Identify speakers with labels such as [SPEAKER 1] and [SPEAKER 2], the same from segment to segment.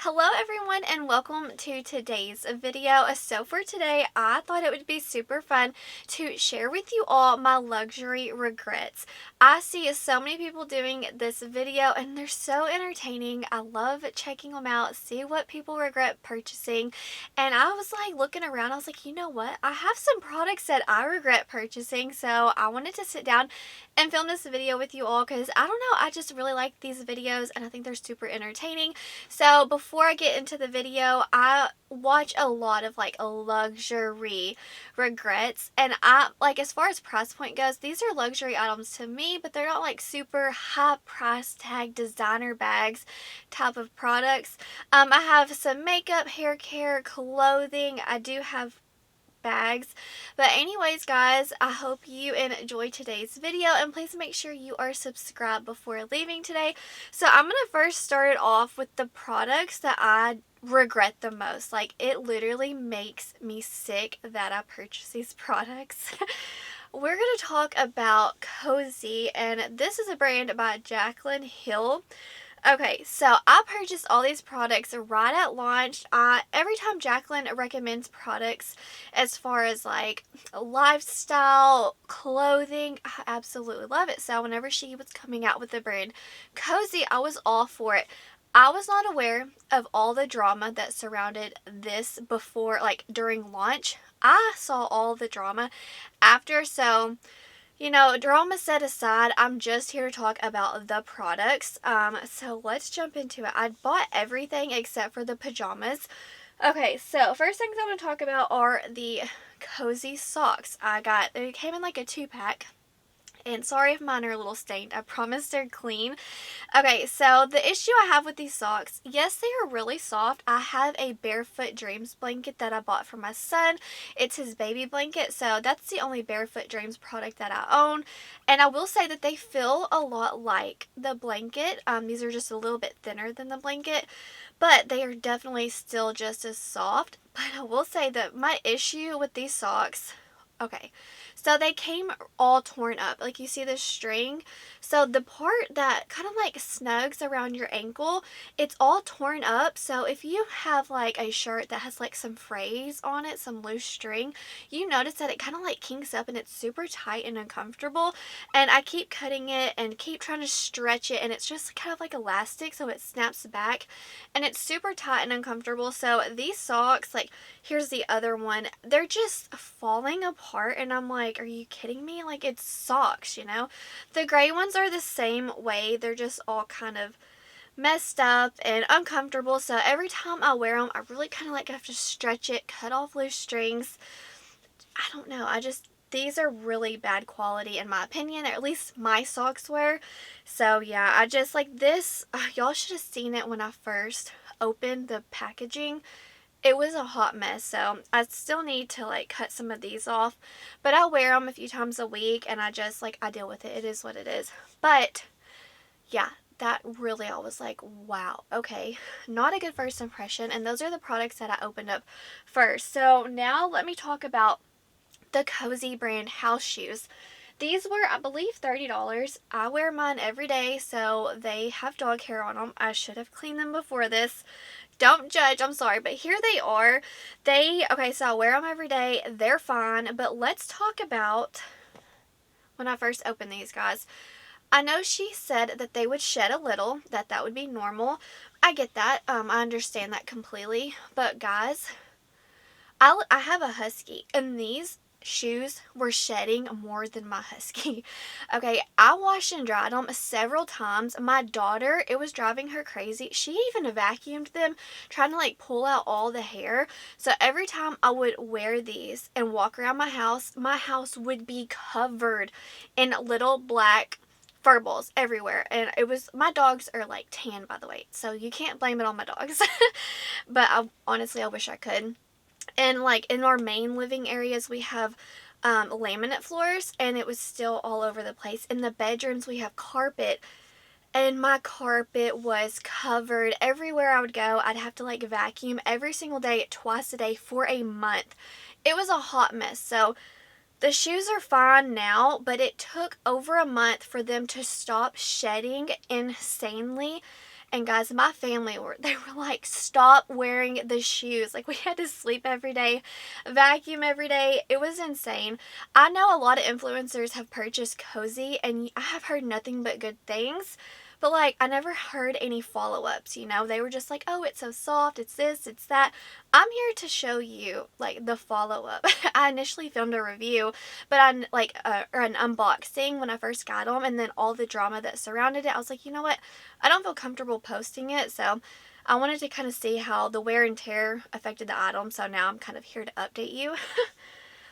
[SPEAKER 1] Hello everyone and welcome to today's video. So for today, I thought it would be super fun to share with you all my luxury regrets. I see so many people doing this video and they're so entertaining. I love checking them out, see what people regret purchasing. And I was like looking around, I was like, you know what? I have some products that I regret purchasing. So I wanted to sit down and film this video with you all because I don't know, I just really like these videos and I think they're super entertaining. So before I get into the video, I watch a lot of like luxury regrets, and I like, as far as price point goes, these are luxury items to me, but they're not like super high price tag designer bags type of products. I have some makeup, hair care, clothing. I do have bags. But anyways, guys, I hope you enjoy today's video, and please make sure you are subscribed before leaving today. So I'm going to first start it off with the products that I regret the most. Like, it literally makes me sick that I purchased these products. We're going to talk about Koze, and this is a brand by Jaclyn Hill. Okay, so I purchased all these products right at launch. Every time Jaclyn recommends products as far as like lifestyle, clothing, I absolutely love it. So whenever she was coming out with the brand Koze, I was all for it. I was not aware of all the drama that surrounded this before, like during launch. I saw all the drama after, so drama set aside, I'm just here to talk about the products. So let's jump into it. I bought everything except for the pajamas. Okay, so first things I'm going to talk about are the Koze socks. They came in like a 2-pack. And sorry if mine are a little stained. I promise they're clean. Okay, so the issue I have with these socks, yes, they are really soft. I have a Barefoot Dreams blanket that I bought for my son. It's his baby blanket, so that's the only Barefoot Dreams product that I own. And I will say that they feel a lot like the blanket. These are just a little bit thinner than the blanket, but they are definitely still just as soft. But I will say that my issue with these socks, okay, so they came all torn up. Like, you see this string? So the part that kind of like snugs around your ankle, it's all torn up. So if you have like a shirt that has like some frays on it, some loose string, you notice that it kind of like kinks up and it's super tight and uncomfortable. And I keep cutting it and keep trying to stretch it, and it's just kind of like elastic, so it snaps back and it's super tight and uncomfortable. So these socks, like, here's the other one, they're just falling apart, and I'm like, are you kidding me? Like, it's socks, you know? The gray ones are the same way. They're just all kind of messed up and uncomfortable. So every time I wear them, I really kind of like have to stretch it, cut off loose strings. I don't know. These are really bad quality in my opinion, or at least my socks were. So yeah, I just like this. Y'all should have seen it when I first opened the packaging. It was a hot mess, so I still need to like cut some of these off, but I wear them a few times a week, and I just like, I deal with it. It is what it is. But yeah, that really, I was like, wow, okay, not a good first impression. And those are the products that I opened up first. So now let me talk about the Koze brand house shoes. These were, I believe, $30. I wear mine every day, so they have dog hair on them. I should have cleaned them before this. Don't judge, I'm sorry, but here they are. Okay, so I wear them every day. They're fine, but let's talk about when I first opened these, guys. I know she said that they would shed a little, that would be normal. I get that. I understand that completely. But guys, I have a husky, and these shoes were shedding more than my husky. Okay, I washed and dried them several times. My daughter, it was driving her crazy. She even vacuumed them, trying to like pull out all the hair. So every time I would wear these and walk around my house would be covered in little black fur balls everywhere. And my dogs are like tan, by the way, so you can't blame it on my dogs. But honestly, I wish I could. And like in our main living areas, we have laminate floors, and it was still all over the place. In the bedrooms, we have carpet, and my carpet was covered everywhere I would go. I'd have to like vacuum every single day, twice a day for a month. It was a hot mess. So the shoes are fine now, but it took over a month for them to stop shedding insanely. And guys, my family they were like, stop wearing the shoes. Like, we had to sleep every day, vacuum every day. It was insane. I know a lot of influencers have purchased Koze, and I have heard nothing but good things. But, like, I never heard any follow-ups, you know? They were just like, oh, it's so soft, it's this, it's that. I'm here to show you, like, the follow-up. I initially filmed a review, but or an unboxing when I first got them, and then all the drama that surrounded it, I was like, you know what? I don't feel comfortable posting it, so I wanted to kind of see how the wear and tear affected the item, so now I'm kind of here to update you.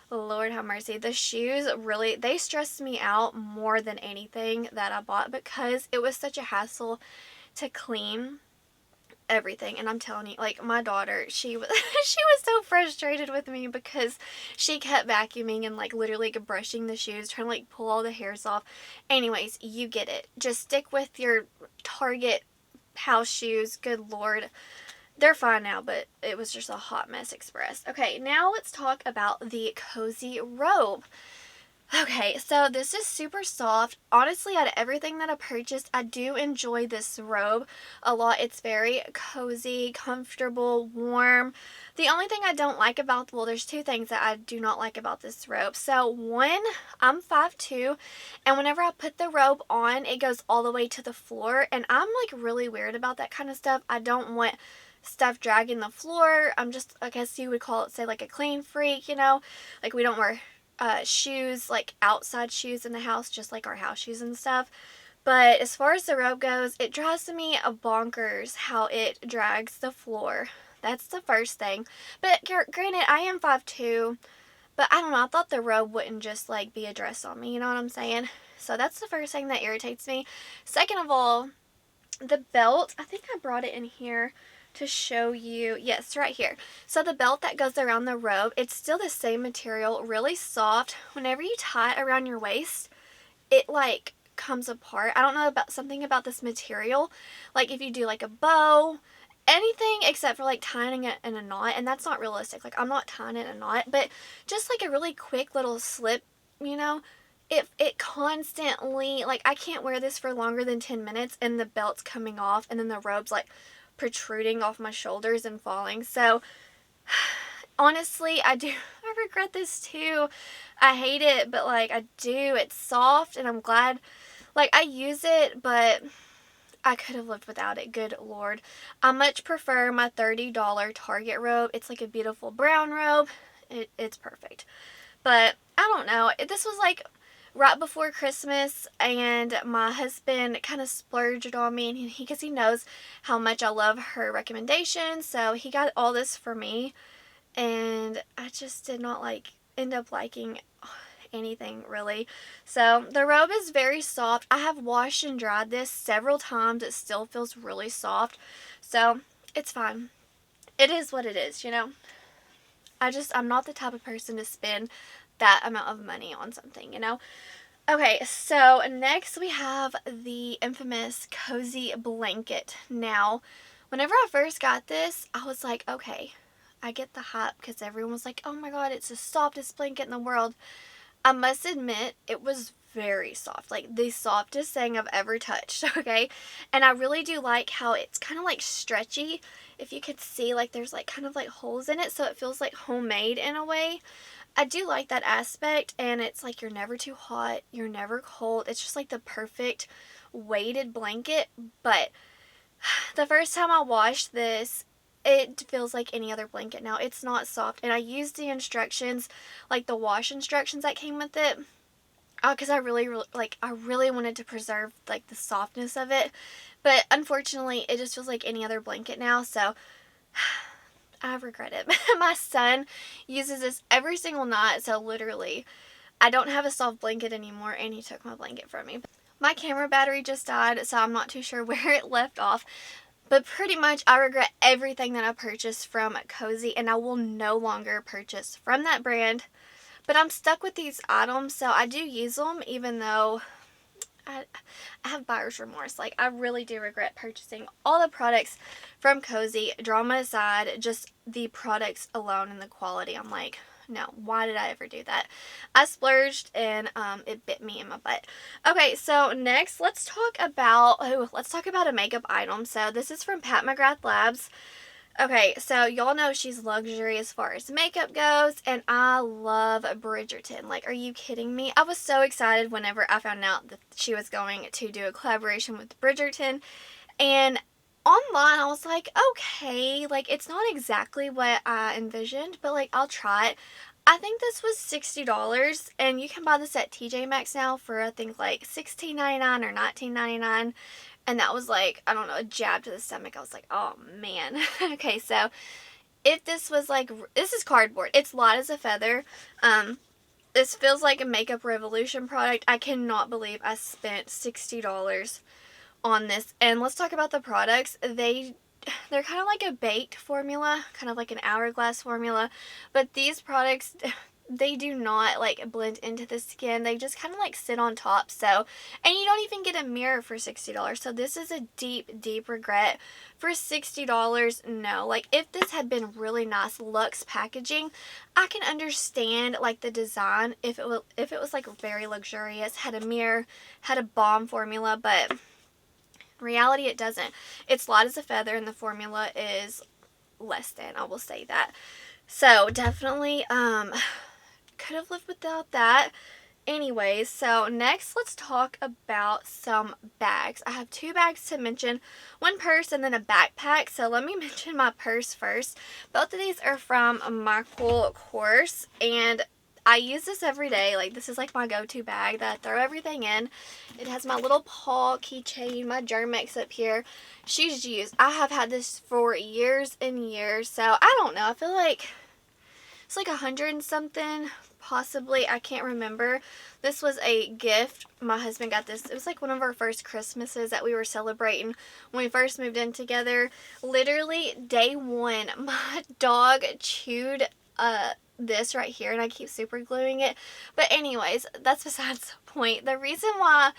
[SPEAKER 1] Lord have mercy. The shoes really, they stressed me out more than anything that I bought because it was such a hassle to clean everything. And I'm telling you, like, my daughter, she was she was so frustrated with me because she kept vacuuming and, like, literally brushing the shoes, trying to, like, pull all the hairs off. Anyways, you get it. Just stick with your Target house shoes. Good Lord. They're fine now, but it was just a hot mess express. Okay, now let's talk about the Koze robe. Okay, so this is super soft. Honestly, out of everything that I purchased, I do enjoy this robe a lot. It's very cozy, comfortable, warm. The only thing I don't like about, well, there's two things that I do not like about this robe. So one, I'm 5'2", and whenever I put the robe on, it goes all the way to the floor, and I'm like really weird about that kind of stuff. I don't want stuff dragging the floor. I'm just, I guess you would call it, say, like a clean freak, you know? Like, we don't wear shoes, like outside shoes in the house, just like our house shoes and stuff. But as far as the robe goes, it drives me bonkers how it drags the floor. That's the first thing. But granted, I am 5'2", but I don't know, I thought the robe wouldn't just like be a dress on me, you know what I'm saying? So that's the first thing that irritates me. Second of all, the belt, I think I brought it in here to show you. Yes, right here. So the belt that goes around the robe, it's still the same material, really soft. Whenever you tie it around your waist, it like comes apart. I don't know about something about this material. Like if you do like a bow, anything except for like tying it in a knot, and that's not realistic. Like I'm not tying it in a knot, but just like a really quick little slip, you know, it constantly, like I can't wear this for longer than 10 minutes and the belt's coming off and then the robe's like protruding off my shoulders and falling. So honestly, I regret this too. I hate it, but like I do. It's soft and I'm glad, like I use it, but I could have lived without it. Good Lord. I much prefer my $30 Target robe. It's like a beautiful brown robe. It's perfect. But I don't know. This was like right before Christmas, and my husband kind of splurged on me, and because he knows how much I love her recommendations, so he got all this for me, and I just did not like end up liking anything really. So the robe is very soft. I have washed and dried this several times. It still feels really soft, so it's fine. It is what it is, you know. I'm not the type of person to spend that amount of money on something, you know. Okay, so next we have the infamous Koze blanket. Now, whenever I first got this, I was like, okay, I get the hype because everyone was like, oh my god, it's the softest blanket in the world. I must admit, it was very soft, like the softest thing I've ever touched, okay? And I really do like how it's kind of like stretchy. If you could see, like there's like kind of like holes in it, so it feels like homemade in a way. I do like that aspect, and it's like you're never too hot, you're never cold. It's just like the perfect weighted blanket. But the first time I washed this, it feels like any other blanket now. It's not soft, and I used the instructions, like the wash instructions that came with it, because I really wanted to preserve like the softness of it. But unfortunately, it just feels like any other blanket now, so I regret it. My son uses this every single night, so literally, I don't have a soft blanket anymore, and he took my blanket from me. My camera battery just died, so I'm not too sure where it left off. But pretty much, I regret everything that I purchased from Koze, and I will no longer purchase from that brand. But I'm stuck with these items, so I do use them, even though I have buyer's remorse. Like, I really do regret purchasing all the products from Koze. Drama aside, just the products alone and the quality. I'm like, no, why did I ever do that? I splurged and it bit me in my butt. Okay, so next let's talk about a makeup item. So this is from Mcgrath Labs. Okay, so y'all know she's luxury as far as makeup goes, and I love Bridgerton. Like, are you kidding me? I was so excited whenever I found out that she was going to do a collaboration with Bridgerton, and online I was like, okay, like it's not exactly what I envisioned, but like I'll try it. I think this was $60, and you can buy this at TJ Maxx now for I think like $16.99 or $19.99. And that was like, I don't know, a jab to the stomach. I was like, oh man. Okay, so if this was like, this is cardboard. It's light as a feather. This feels like a Makeup Revolution product. I cannot believe I spent $60 on this. And let's talk about the products. They're kind of like a baked formula, kind of like an hourglass formula. But these products, they do not like blend into the skin. They just kind of like sit on top. So, and you don't even get a mirror for $60. So this is a deep regret. For $60, no. Like if this had been really nice luxe packaging, I can understand like the design if it was like very luxurious, had a mirror, had a balm formula, but in reality it doesn't. It's light as a feather and the formula is less than, I will say that. So definitely could have lived without that. Anyways, so next let's talk about some bags. I have two bags to mention, one purse and then a backpack. So let me mention my purse first. Both of these are from Michael Kors, and I use this every day. Like this is like my go-to bag that I throw everything in. It has my little paw keychain, my Germex up here. She's used. I have had this for years and years. So I don't know. I feel like it's like 100 and something, possibly. I can't remember. This was a gift. My husband got this. It was like one of our first Christmases that we were celebrating when we first moved in together. Literally day one, my dog chewed this right here, and I keep super gluing it. But anyways, that's besides the point. The reason why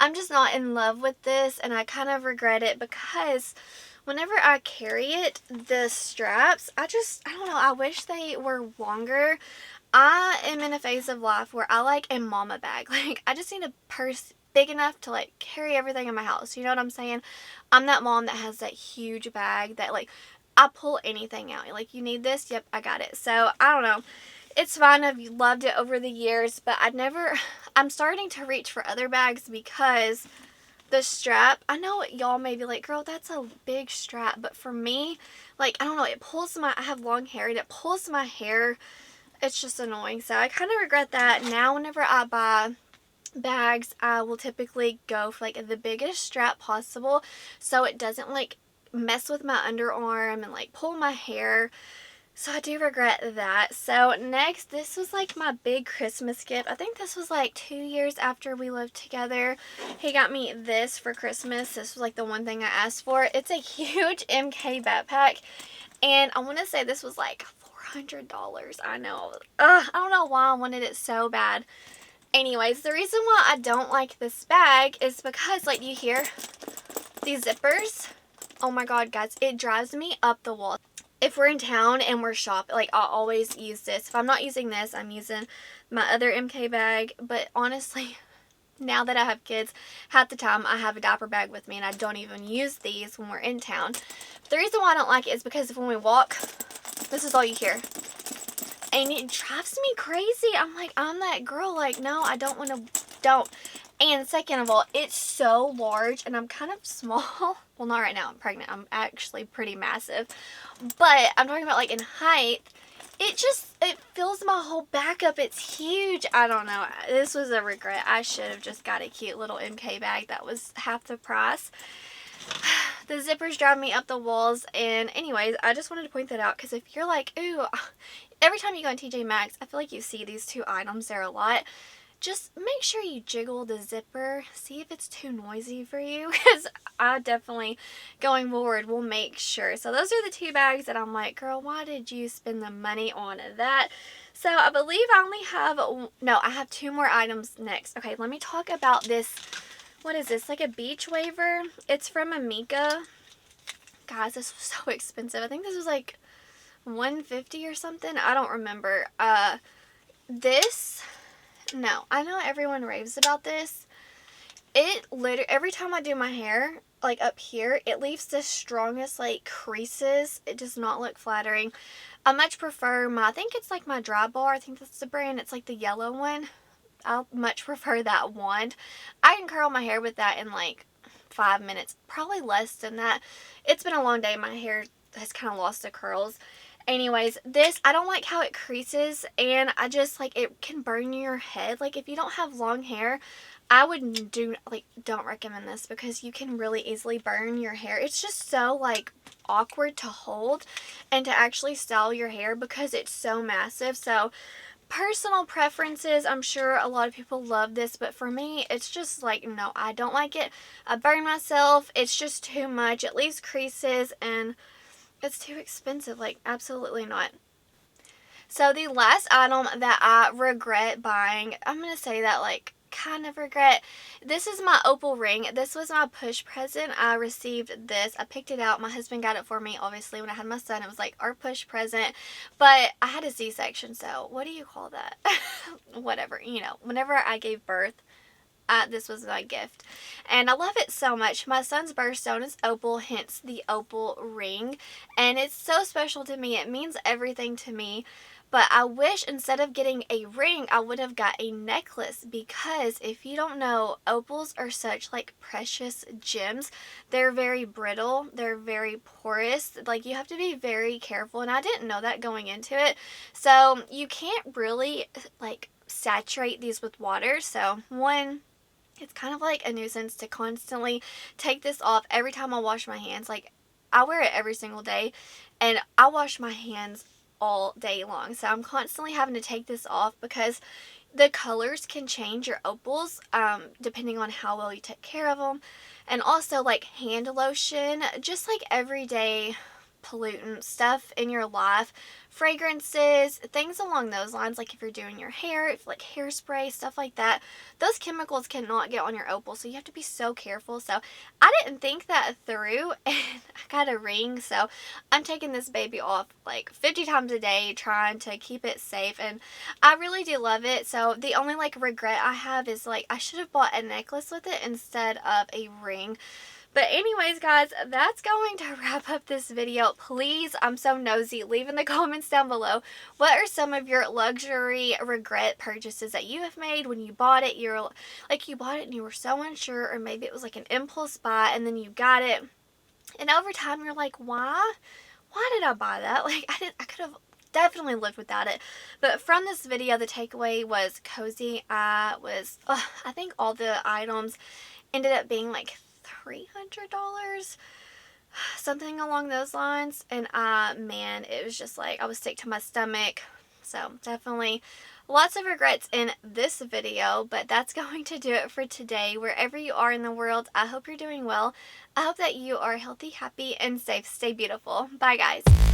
[SPEAKER 1] I'm just not in love with this, and I kind of regret it, because whenever I carry it, the straps, I don't know, I wish they were longer. I am in a phase of life where I like a mama bag. Like, I just need a purse big enough to, like, carry everything in my house. You know what I'm saying? I'm that mom that has that huge bag that, like, I pull anything out. Like, you need this? Yep, I got it. So, I don't know. It's fine. I've loved it over the years, but I'm starting to reach for other bags because the strap, I know y'all may be like, girl, that's a big strap, but for me, like, I don't know, I have long hair, and it pulls my hair. It's just annoying, so I kind of regret that. Now, whenever I buy bags, I will typically go for, like, the biggest strap possible, so it doesn't, like, mess with my underarm and, like, pull my hair. So I do regret that. So next, this was like my big Christmas gift. I think this was like 2 years after we lived together. He got me this for Christmas. This was like the one thing I asked for. It's a huge MK backpack, and I want to say this was like $400. I know. I don't know why I wanted it so bad. Anyways, the reason why I don't like this bag is because, like, you hear these zippers? Oh my god, guys, it drives me up the wall. If we're in town and we're shopping, like, I'll always use this. If I'm not using this, I'm using my other MK bag. But honestly, now that I have kids, half the time I have a diaper bag with me, and I don't even use these when we're in town. But the reason why I don't like it is because when we walk, this is all you hear. And it drives me crazy. I'm like, I'm that girl. Like, no, I don't. And second of all, it's so large, and I'm kind of small. Well, not right now. I'm pregnant. I'm actually pretty massive. But I'm talking about, like, in height. It fills my whole back up. It's huge. I don't know. This was a regret. I should have just got a cute little MK bag that was half the price. The zippers drive me up the walls. And anyways, I just wanted to point that out, because if you're like, ooh, every time you go on TJ Maxx, I feel like you see these two items there a lot. Just make sure you jiggle the zipper. See if it's too noisy for you, because I definitely, going forward, will make sure. So those are the two bags that I'm like, girl, why did you spend the money on that? So I believe I only have, no, I have two more items next. Okay, let me talk about this. What is this? Like a beach waver. It's from Amica. Guys, this was so expensive. I think this was like $150 or something. I don't remember. This, no, I know everyone raves about this. It literally, every time I do my hair, like up here, it leaves the strongest like creases. It does not look flattering. I much prefer I think it's like my Dry Bar. I think that's the brand. It's like the yellow one. I'll much prefer that wand. I can curl my hair with that in like 5 minutes. Probably less than that. It's been a long day. My hair has kind of lost the curls. Anyways, this, I don't like how it creases, and I just, like, it can burn your head. Like, if you don't have long hair, I would don't recommend this because you can really easily burn your hair. It's just so, like, awkward to hold and to actually style your hair because it's so massive. So, personal preferences, I'm sure a lot of people love this, but for me, it's just like, no, I don't like it. I burn myself. It's just too much. It leaves creases, and it's too expensive. Like, absolutely not. So the last item that I regret buying, I'm going to say that like kind of regret. This is my opal ring. This was my push present. I received this. I picked it out. My husband got it for me, obviously, when I had my son. It was like our push present. But I had a C-section, so what do you call that? Whatever, you know, whenever I gave birth, this was my gift, and I love it so much. My son's birthstone is opal, hence the opal ring, and it's so special to me. It means everything to me. But I wish instead of getting a ring, I would have got a necklace, because if you don't know, opals are such like precious gems. They're very brittle. They're very porous. Like, you have to be very careful, and I didn't know that going into it. So you can't really like saturate these with water. So one, it's kind of like a nuisance to constantly take this off every time I wash my hands. Like, I wear it every single day, and I wash my hands all day long. So I'm constantly having to take this off because the colors can change your opals depending on how well you take care of them. And also, like, hand lotion, just like everyday pollutant stuff in your life, fragrances, things along those lines. Like if you're doing your hair, if like hairspray, stuff like that, those chemicals cannot get on your opal, so you have to be so careful. So I didn't think that through, and I got a ring, so I'm taking this baby off like 50 times a day, trying to keep it safe, and I really do love it. So the only like regret I have is like I should have bought a necklace with it instead of a ring. But anyways, guys, that's going to wrap up this video. Please, I'm so nosy, leave in the comments down below, what are some of your luxury regret purchases that you have made when you bought it? You're like, you bought it and you were so unsure, or maybe it was like an impulse buy and then you got it, and over time you're like, why did I buy that? Like, I could have definitely lived without it. But from this video, the takeaway was Koze. I think all the items ended up being like $300, something along those lines, and man, it was just like I was sick to my stomach. So definitely lots of regrets in this video, but that's going to do it for today. Wherever you are in the world, I hope you're doing well. I hope that you are healthy, happy, and safe. Stay beautiful. Bye, guys.